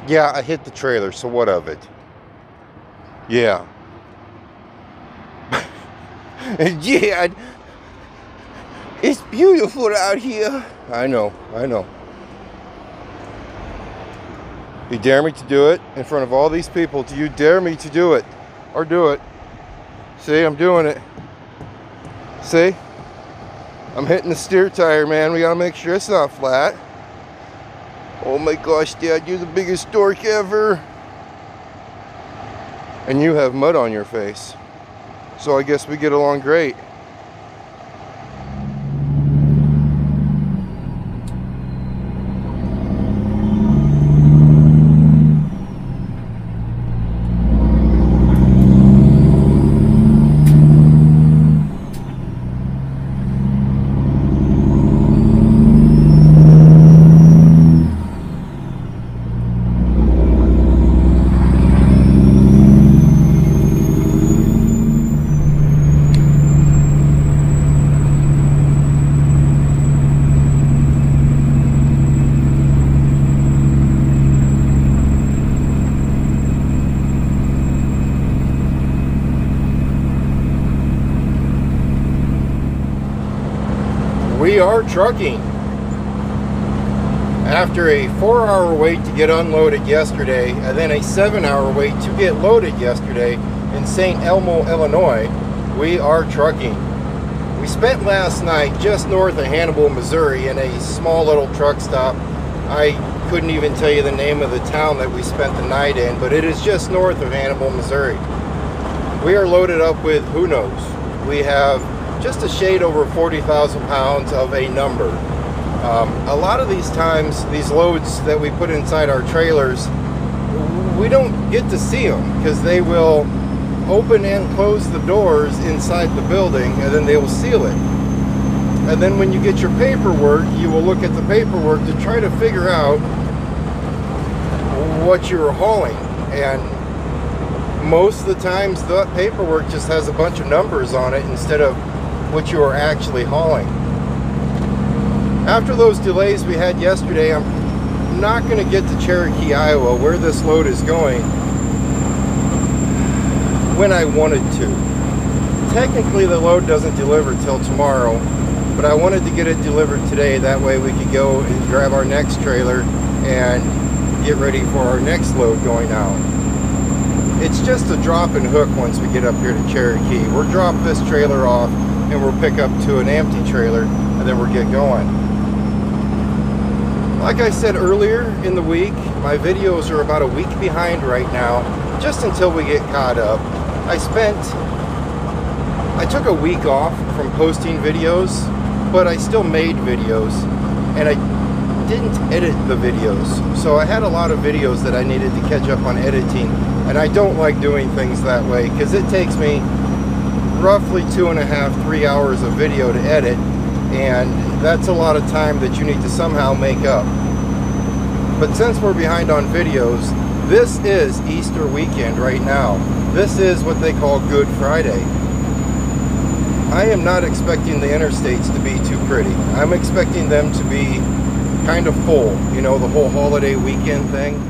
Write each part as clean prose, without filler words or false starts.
Yeah, I hit the trailer, so what of it? Yeah. Yeah, it's beautiful out here. I know. You dare me to do it in front of all these people? Do you dare me to do it? Or do it? See, I'm doing it. See? I'm hitting the steer tire, man. We gotta make sure it's not flat. Oh my gosh, Dad, you're the biggest dork ever. And you have mud on your face. So I guess we get along great. We are trucking. After a 4-hour wait to get unloaded yesterday, and then a 7-hour wait to get loaded yesterday in St. Elmo, Illinois, we are trucking. We spent last night just north of Hannibal, Missouri in a small little truck stop. I couldn't even tell you the name of the town that we spent the night in, but it is just north of Hannibal, Missouri. We are loaded up with who knows. We have just a shade over 40,000 pounds of a number. A lot of these times, these loads that we put inside our trailers, we don't get to see them because they will open and close the doors inside the building, and then they will seal it. And then when you get your paperwork, you will look at the paperwork to try to figure out what you're hauling. And most of the times, the paperwork just has a bunch of numbers on it instead of what you are actually hauling. After those delays we had yesterday, I'm not going to get to Cherokee, Iowa, where this load is going, when I wanted to. Technically, the load doesn't deliver till tomorrow, but I wanted to get it delivered today. That way we could go and grab our next trailer and get ready for our next load going out. It's just a drop and hook once we get up here to Cherokee. We'll drop this trailer off and we'll pick up to an empty trailer, and then we'll get going. Like I said earlier in the week, my videos are about a week behind right now, just until we get caught up. I took a week off from posting videos, but I still made videos, and I didn't edit the videos. So I had a lot of videos that I needed to catch up on editing, and I don't like doing things that way because it takes me roughly 2.5–3 hours of video to edit, and that's a lot of time that you need to somehow make up. But since we're behind on videos, this is Easter weekend right now. This is what they call Good Friday. I am not expecting the interstates to be too pretty. I'm expecting them to be kind of full, you know, the whole holiday weekend thing.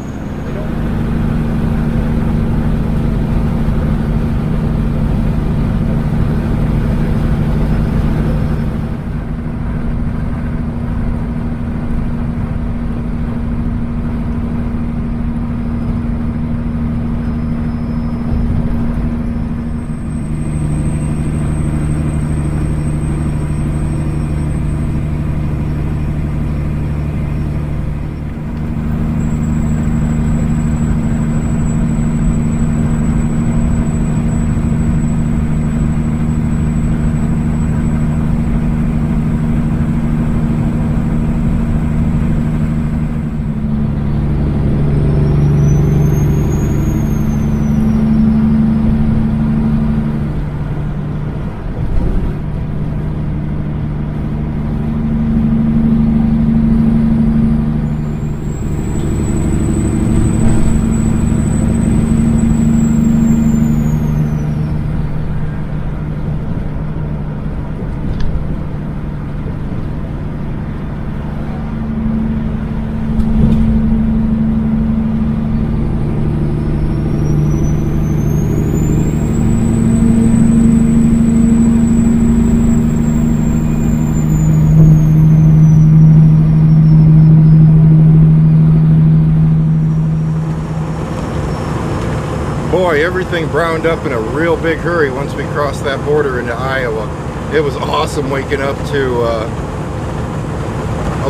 boy, everything browned up in a real big hurry once we crossed that border into Iowa. It was awesome waking up to a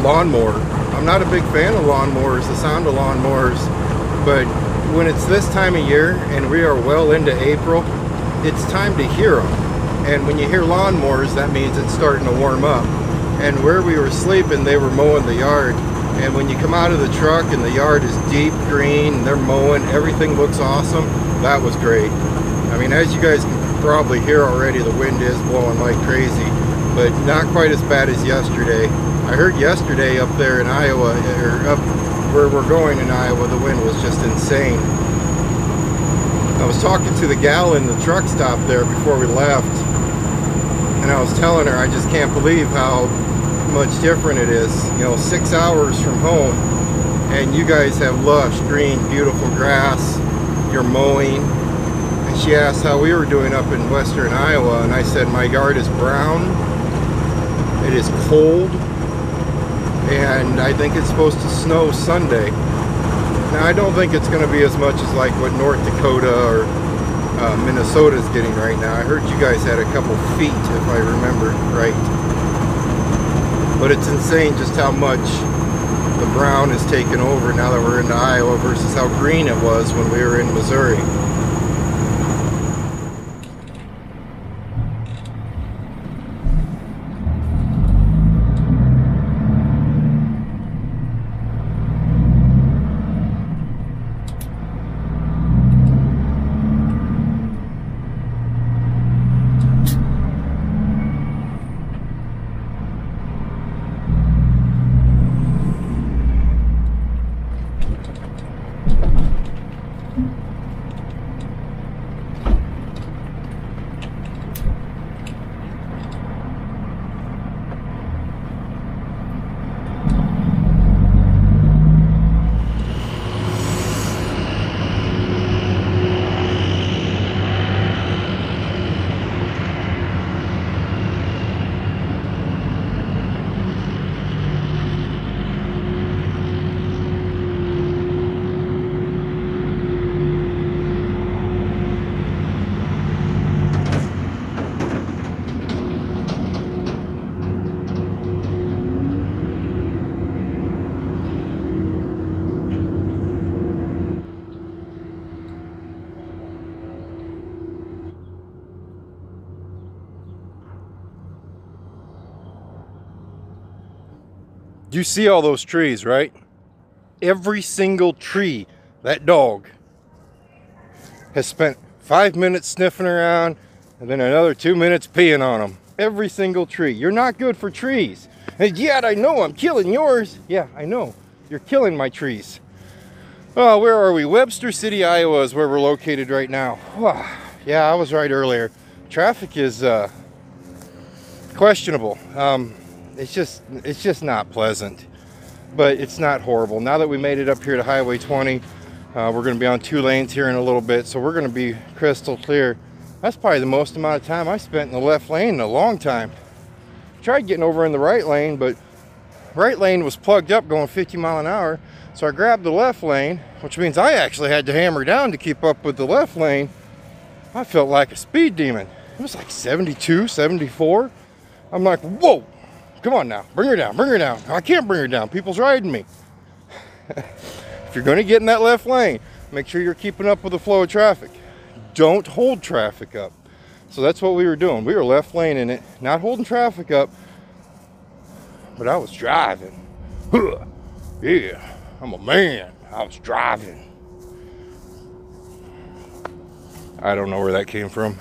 lawnmower. I'm not a big fan of lawnmowers, the sound of lawnmowers, but when it's this time of year and we are well into April, it's time to hear them. And when you hear lawnmowers, that means it's starting to warm up. And where we were sleeping, they were mowing the yard. And when you come out of the truck and the yard is deep green, and they're mowing, everything looks awesome. That was great. I mean, as you guys can probably hear already, the wind is blowing like crazy, but not quite as bad as yesterday. I heard yesterday up there in Iowa, or up where we're going in Iowa, the wind was just insane. I was talking to the gal in the truck stop there before we left, and I was telling her I just can't believe how much different it is. You know, 6 hours from home, and you guys have lush, green, beautiful grass. You're mowing. And she asked how we were doing up in western Iowa, and I said my yard is brown. It is cold. And I think it's supposed to snow Sunday. Now, I don't think it's going to be as much as like what North Dakota or Minnesota is getting right now. I heard you guys had a couple feet, if I remember right. But it's insane just how much the brown is taken over now that we're into Iowa versus how green it was when we were in Missouri. You see all those trees, right? Every single tree, that dog has spent 5 minutes sniffing around and then another 2 minutes peeing on them. Every single tree. You're not good for trees. And yet I know I'm killing yours. Yeah, I know. You're killing my trees. Oh, where are we? Webster City, Iowa is where we're located right now. Yeah, I was right earlier. Traffic is questionable. It's just not pleasant, but it's not horrible. Now that we made it up here to Highway 20, we're going to be on 2 lanes here in a little bit, so we're going to be crystal clear. That's probably the most amount of time I spent in the left lane in a long time. Tried getting over in the right lane, but right lane was plugged up going 50 miles an hour, so I grabbed the left lane, which means I actually had to hammer down to keep up with the left lane. I felt like a speed demon. It was like 72, 74. I'm like, whoa! Come on now, bring her down, bring her down. I can't bring her down, people's riding me. If you're going to get in that left lane, make sure you're keeping up with the flow of traffic. Don't hold traffic up. So that's what we were doing. We were left laning it, not holding traffic up, but I was driving. Yeah, I'm a man. I was driving. I don't know where that came from.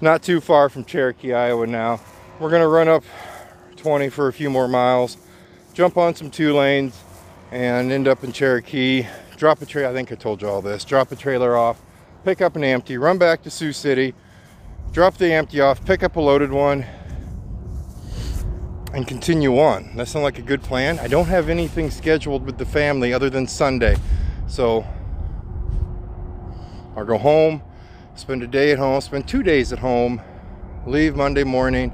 Not too far from Cherokee, Iowa now. We're going to run up 20 for a few more miles, jump on some 2 lanes, and end up in Cherokee. Drop a trailer, I think I told you all this. Drop a trailer off, pick up an empty, run back to Sioux City, drop the empty off, pick up a loaded one, and continue on. That sounds like a good plan. I don't have anything scheduled with the family other than Sunday, so I'll go home, spend a day at home, spend 2 days at home, leave Monday morning,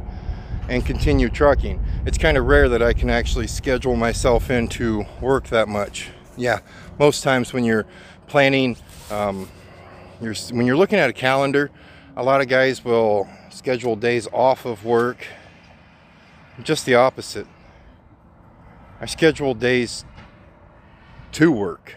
and continue trucking. It's kind of rare that I can actually schedule myself into work that much. Yeah, most times when you're planning when you're looking at a calendar, a lot of guys will schedule days off of work. Just the opposite. I schedule days to work.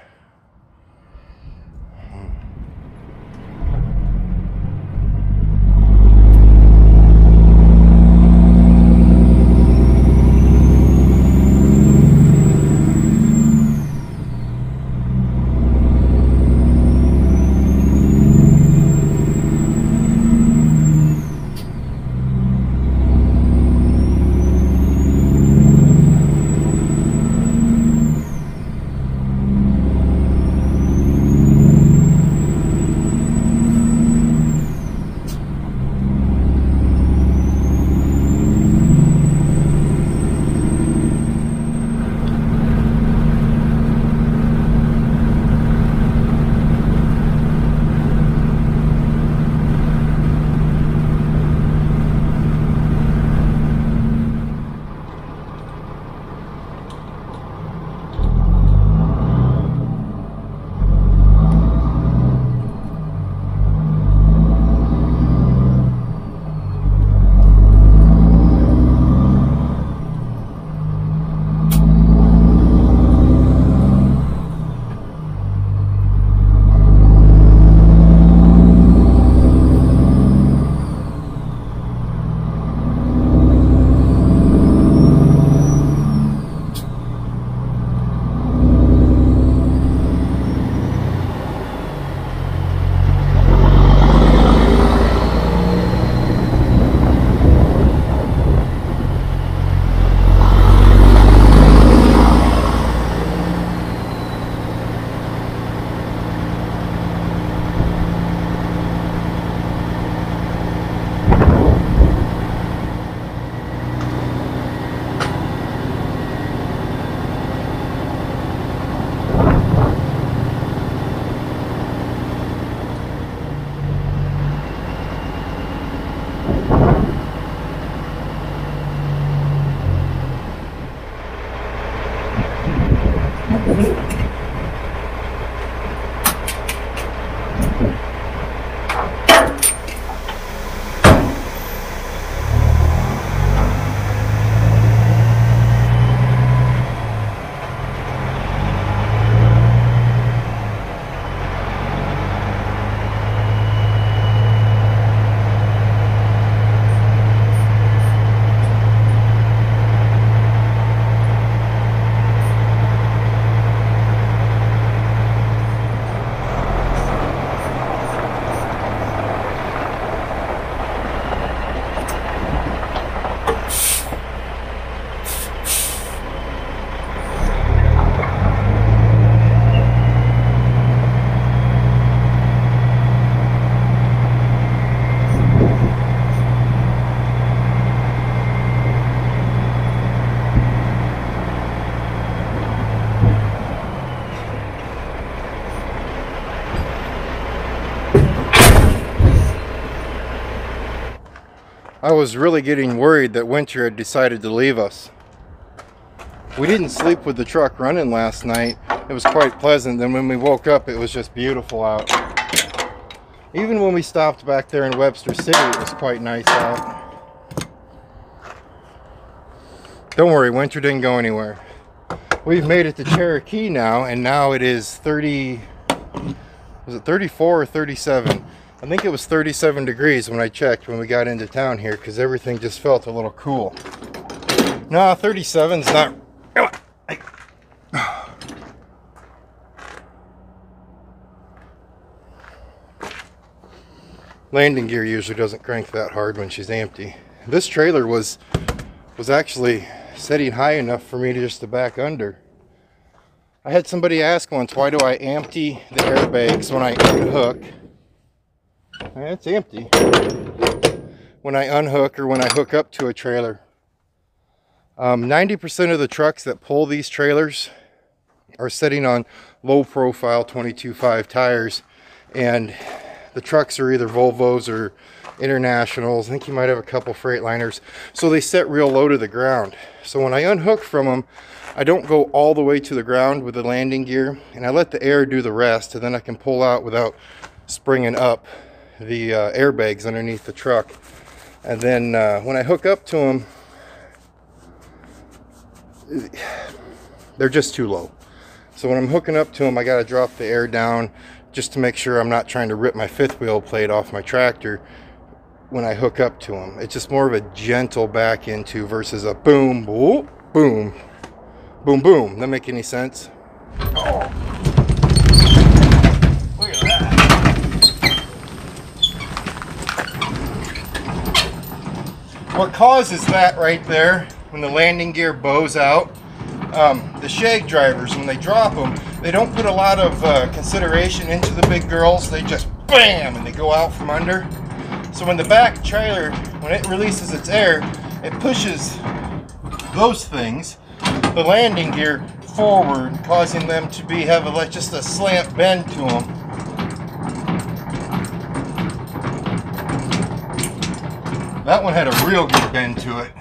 I was really getting worried that winter had decided to leave us. We didn't sleep with the truck running last night. It was quite pleasant. Then when we woke up, it was just beautiful out. Even when we stopped back there in Webster City, it was quite nice out. Don't worry, winter didn't go anywhere. We've made it to Cherokee now, and now it is 30, was it 34 or 37? I think it was 37 degrees when I checked when we got into town here, because everything just felt a little cool. No, 37's not. Landing gear usually doesn't crank that hard when she's empty. This trailer was actually setting high enough for me to just to back under. I had somebody ask once, why do I empty the airbags when I unhook? It's empty when I unhook or when I hook up to a trailer. 90% of the trucks that pull these trailers are sitting on low profile 22.5 tires, and the trucks are either Volvos or Internationals. I think you might have a couple Freightliners, so they set real low to the ground. So when I unhook from them, I don't go all the way to the ground with the landing gear, and I let the air do the rest, and then I can pull out without springing up the airbags underneath the truck. And then when I hook up to them, they're just too low. So when I'm hooking up to them, I got to drop the air down just to make sure I'm not trying to rip my fifth wheel plate off my tractor when I hook up to them. It's just more of a gentle back into versus a boom, boom, boom, boom, boom. That make any sense? Oh. Look at that. What causes that right there, when the landing gear bows out, the shag drivers, when they drop them, they don't put a lot of consideration into the big girls. They just bam, and they go out from under. So when the back trailer, when it releases its air, it pushes those things, the landing gear, forward, causing them to have like just a slant bend to them. That one had a real good bend to it.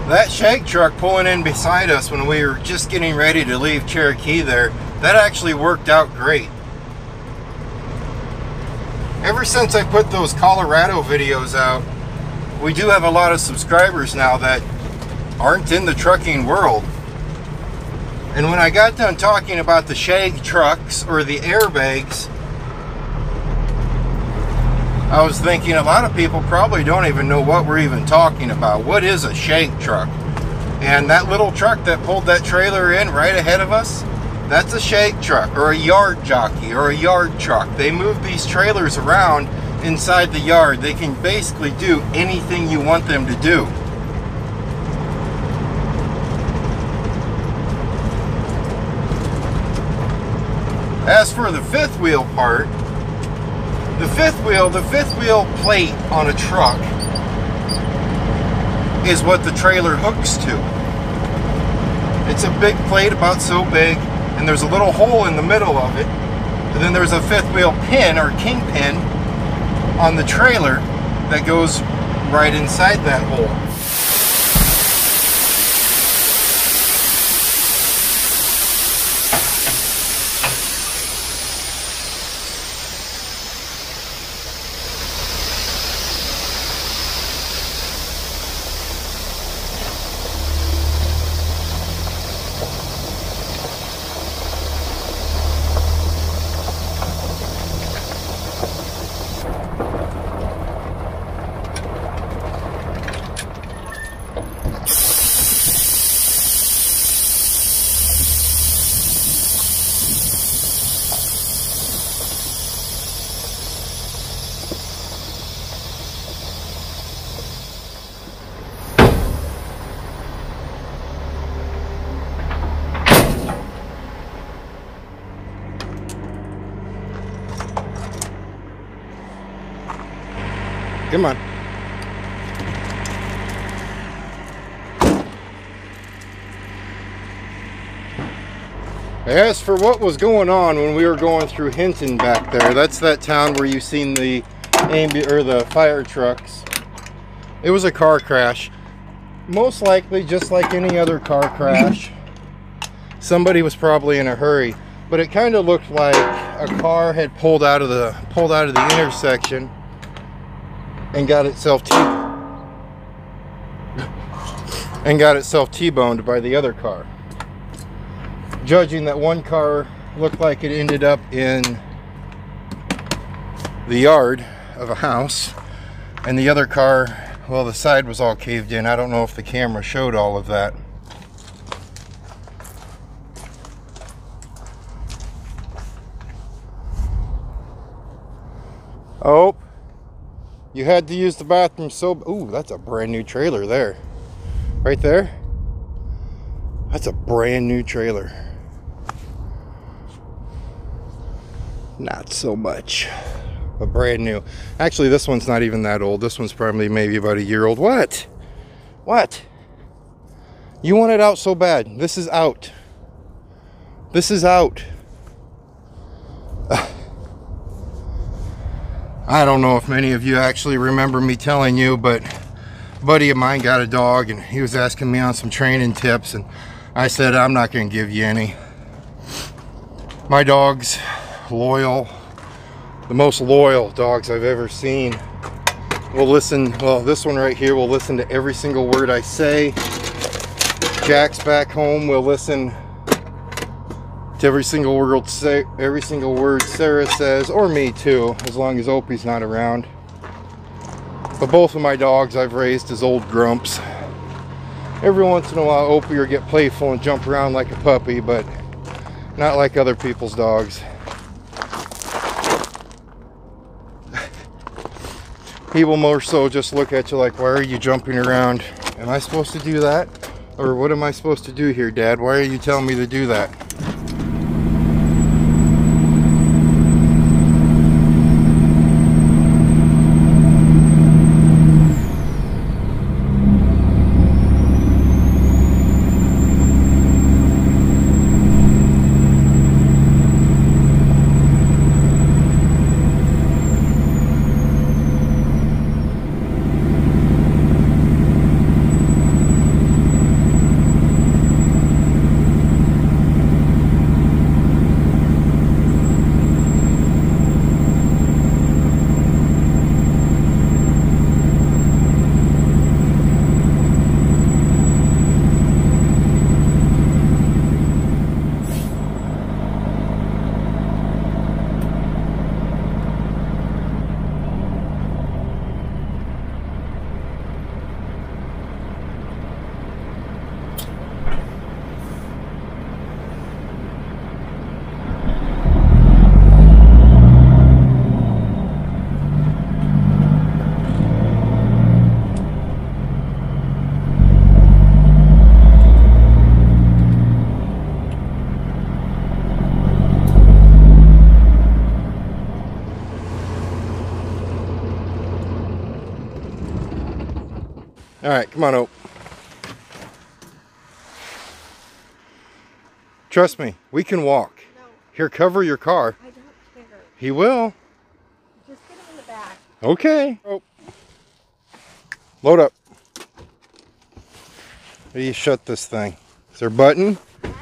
That shag truck pulling in beside us when we were just getting ready to leave Cherokee there, that actually worked out great. Ever since I put those Colorado videos out, we do have a lot of subscribers now that aren't in the trucking world. And when I got done talking about the shag trucks or the airbags, I was thinking a lot of people probably don't even know what we're even talking about. What is a shag truck? And that little truck that pulled that trailer in right ahead of us, that's a shag truck or a yard jockey or a yard truck. They move these trailers around inside the yard. They can basically do anything you want them to do. As for the fifth wheel part, the fifth wheel plate on a truck is what the trailer hooks to. It's a big plate, about so big, and there's a little hole in the middle of it. And then there's a fifth wheel pin or kingpin on the trailer that goes right inside that hole. Come on. As for what was going on when we were going through Hinton back there, that's that town where you've seen the fire trucks. It was a car crash. Most likely just like any other car crash. Somebody was probably in a hurry, but it kind of looked like a car had pulled out of the intersection and got itself T-boned by the other car. Judging that one car looked like it ended up in the yard of a house, and the other car, well, the side was all caved in. I don't know if the camera showed all of that. Oh, you had to use the bathroom so... Ooh, that's a brand new trailer there. Right there. That's a brand new trailer. Not so much, but brand new. Actually, this one's not even that old. This one's probably maybe about a year old. What? What? You want it out so bad. This is out. This is out. I don't know if many of you actually remember me telling you, but a buddy of mine got a dog and he was asking me on some training tips, and I said, I'm not going to give you any. My dog's loyal, the most loyal dogs I've ever seen. Will listen, well, this one right here will listen to every single word I say. Jack's back home will listen to every single word Sarah says, or me too, as long as Opie's not around. But both of my dogs I've raised as old grumps. Every once in a while Opie will get playful and jump around like a puppy, but not like other people's dogs. He will more so just look at you like, why are you jumping around? Am I supposed to do that? Or what am I supposed to do here, Dad? Why are you telling me to do that? All right, come on, Ope. Trust me, we can walk. No. Here, cover your car. I don't care. He will. Just get him in the back. Okay. Oh. Load up. How do you shut this thing? Is there a button? Yes.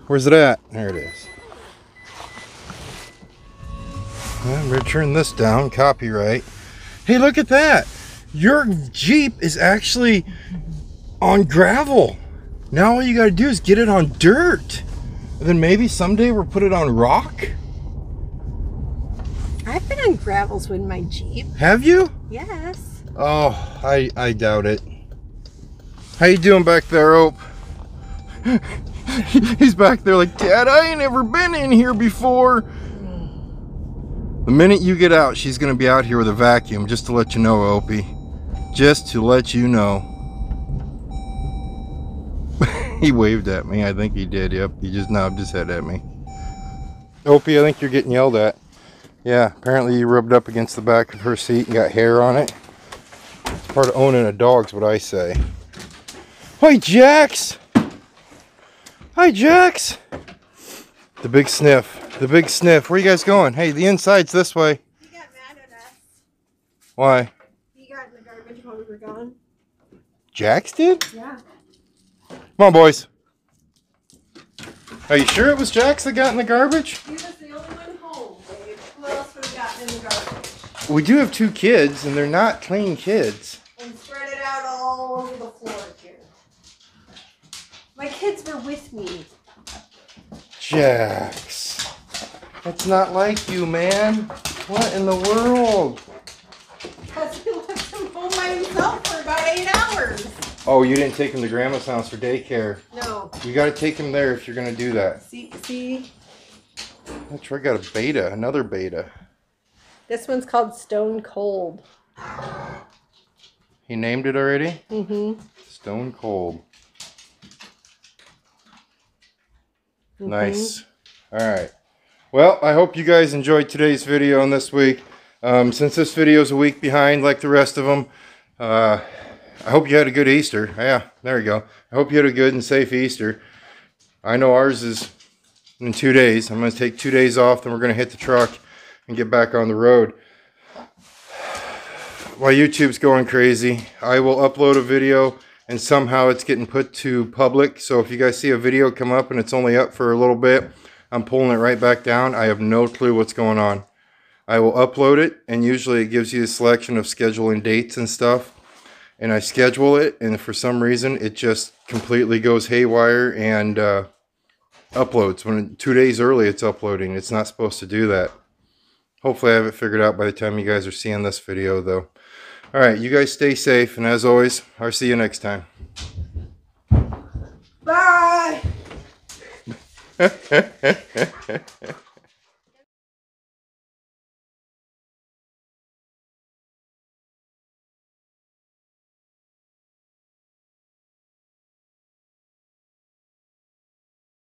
Where's it at? There it is. I'm going to turn this down. Copyright. Hey, look at that. Your Jeep is actually on gravel. Now all you got to do is get it on dirt. And then maybe someday we'll put it on rock. I've been on gravels with my Jeep. Have you? Yes. Oh, I doubt it. How you doing back there, Ope? He's back there like, Dad, I ain't ever been in here before. The minute you get out, she's going to be out here with a vacuum, just to let you know, Opie. Just to let you know. He waved at me. I think he did. Yep. He just nodded his head at me. Opie, I think you're getting yelled at. Yeah, apparently you rubbed up against the back of her seat and got hair on it. It's part of owning a dog's what I say. Hi, Jax! Hi, Jax! The big sniff. The big sniff. Where you guys going? Hey, the inside's this way. He got mad at us. Why? He got in the garbage while we were gone. Jax did? Yeah. Come on, boys. Are you sure it was Jax that got in the garbage? He was the only one home, babe. Who else would have gotten in the garbage? We do have 2 kids, and they're not clean kids. And spread it out all over the floor, too. My kids were with me. Jax. That's not like you, man. What in the world? Because he left him home by himself for about 8 hours. Oh, you didn't take him to Grandma's house for daycare. No. You got to take him there if you're going to do that. See? That's right, got a beta, another beta. This one's called Stone Cold. He named it already? Mm-hmm. Stone Cold. Nice. All right. Well, I hope you guys enjoyed today's video and this week. Since this video is a week behind like the rest of them, I hope you had a good Easter. Yeah, there you go. I hope you had a good and safe Easter. I know ours is in 2 days. I'm going to take 2 days off, then we're going to hit the truck and get back on the road. While YouTube's going crazy, I will upload a video and somehow it's getting put to public. So if you guys see a video come up and it's only up for a little bit, I'm pulling it right back down. I have no clue what's going on. I will upload it, and usually it gives you a selection of scheduling dates and stuff. And I schedule it, and for some reason it just completely goes haywire and uploads. When 2 days early it's uploading. It's not supposed to do that. Hopefully I have it figured out by the time you guys are seeing this video though. Alright, you guys stay safe, and as always, I'll see you next time. Bye!